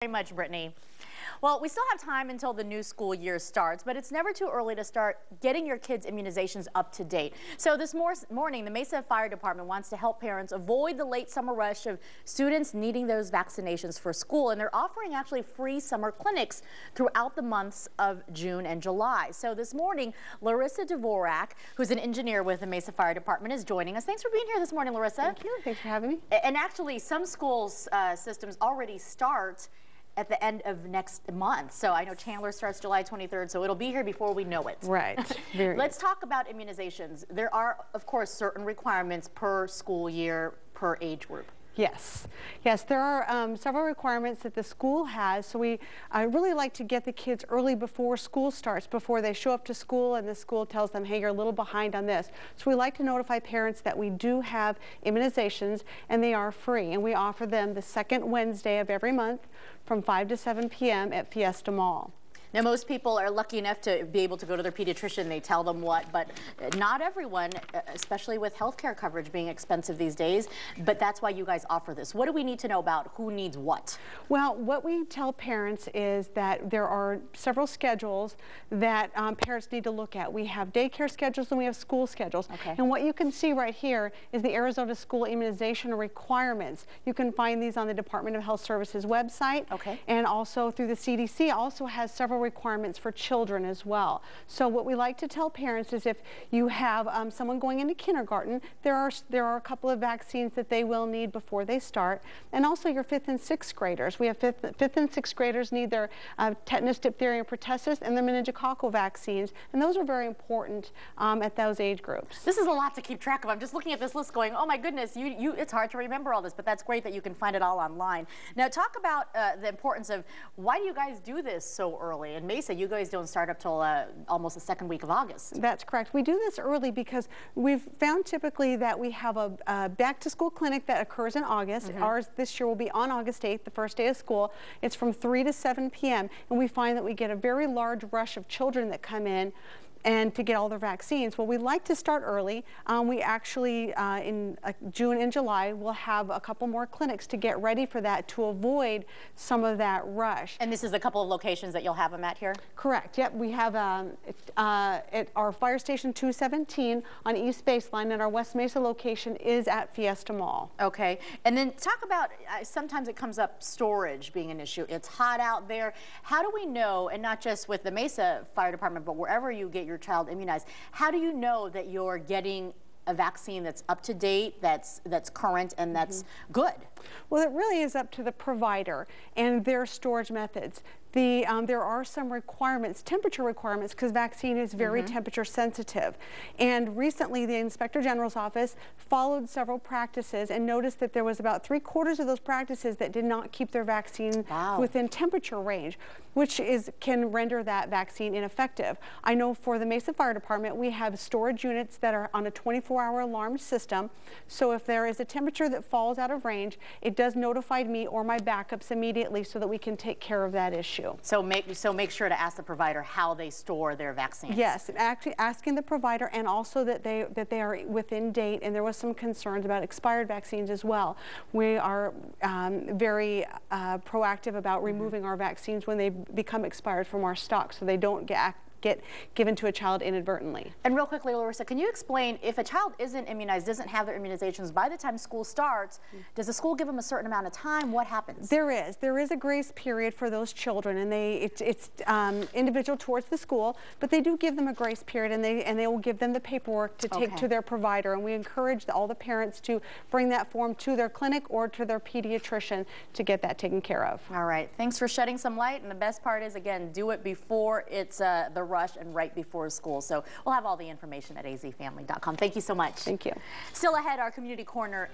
Very much, Brittany. Well, we still have time until the new school year starts, but it's never too early to start getting your kids' immunizations up to date. So this morning, the Mesa Fire Department wants to help parents avoid the late summer rush of students needing those vaccinations for school, and they're offering actually free summer clinics throughout the months of June and July. So this morning, Larissa Dvorak, who's an engineer with the Mesa Fire Department, is joining us. Thanks for being here this morning, Larissa. Thank you. Thanks for having me. And actually, some schools systems already start at the end of next month. So I know Chandler starts July 23rd, so it'll be here before we know it. Right. Let's talk about immunizations. There are, of course, certain requirements per school year, per age group. Yes. Yes, there are several requirements that the school has, so I really like to get the kids early before school starts, before they show up to school and the school tells them, hey, you're a little behind on this. So we like to notify parents that we do have immunizations and they are free, and we offer them the second Wednesday of every month from 5 to 7 p.m. at Fiesta Mall. Now, most people are lucky enough to be able to go to their pediatrician. They tell them what, but not everyone, especially with healthcare coverage being expensive these days. But that's why you guys offer this. What do we need to know about who needs what? Well, what we tell parents is that there are several schedules that parents need to look at. We have daycare schedules and we have school schedules. Okay. And what you can see right here is the Arizona School Immunization requirements. You can find these on the Department of Health Services website. Okay. And also through the CDC also has several requirements for children as well. So what we like to tell parents is if you have someone going into kindergarten, there are a couple of vaccines that they will need before they start, and also your 5th and 6th graders. We have 5th and 6th graders need their tetanus, diphtheria, and pertussis, and their meningococcal vaccines, and those are very important at those age groups. This is a lot to keep track of. I'm just looking at this list going, oh my goodness, it's hard to remember all this, but that's great that you can find it all online. Now talk about the importance of why do you guys do this so early? In Mesa, you guys don't start up till almost the second week of August. That's correct. We do this early because we've found typically that we have a back-to-school clinic that occurs in August. Ours this year will be on August 8th, the first day of school. It's from 3 to 7 p.m. and we find that we get a very large rush of children that come in and to get all their vaccines. Well, we like to start early. We actually, in June and July, will have a couple more clinics to get ready for that to avoid some of that rush. And this is a couple of locations that you'll have them at here? Correct. Yep. We have at our Fire Station 217 on East Baseline, and our West Mesa location is at Fiesta Mall. Okay. And then talk about, sometimes it comes up storage being an issue. It's hot out there. How do we know, and not just with the Mesa Fire Department, but wherever you get your child immunized, how do you know that you're getting a vaccine that's up to date, that's current, and that's good? Well, it really is up to the provider and their storage methods. There are some requirements, temperature requirements, because vaccine is very temperature sensitive. And recently the Inspector General's office followed several practices and noticed that there was about 3/4 of those practices that did not keep their vaccine within temperature range, which can render that vaccine ineffective. I know for the Mesa Fire Department, we have storage units that are on a 24-hour alarm system. So if there is a temperature that falls out of range, it does notify me or my backups immediately so that we can take care of that issue. So make sure to ask the provider how they store their vaccines. Yes, actually asking the provider, and also that they are within date. And there was some concerns about expired vaccines as well. We are very proactive about removing our vaccines when they become expired from our stock, so they don't get given to a child inadvertently. And real quickly, Larissa, can you explain, if a child isn't immunized, doesn't have their immunizations, by the time school starts, does the school give them a certain amount of time? What happens? There is a grace period for those children, and it's individual towards the school, but they do give them a grace period, and they will give them the paperwork to take to their provider, and we encourage all the parents to bring that form to their clinic or to their pediatrician to get that taken care of. All right, thanks for shedding some light, and the best part is, again, do it before it's the rush and right before school. So we'll have all the information at azfamily.com. Thank you so much. Thank you. Still ahead, our community corner.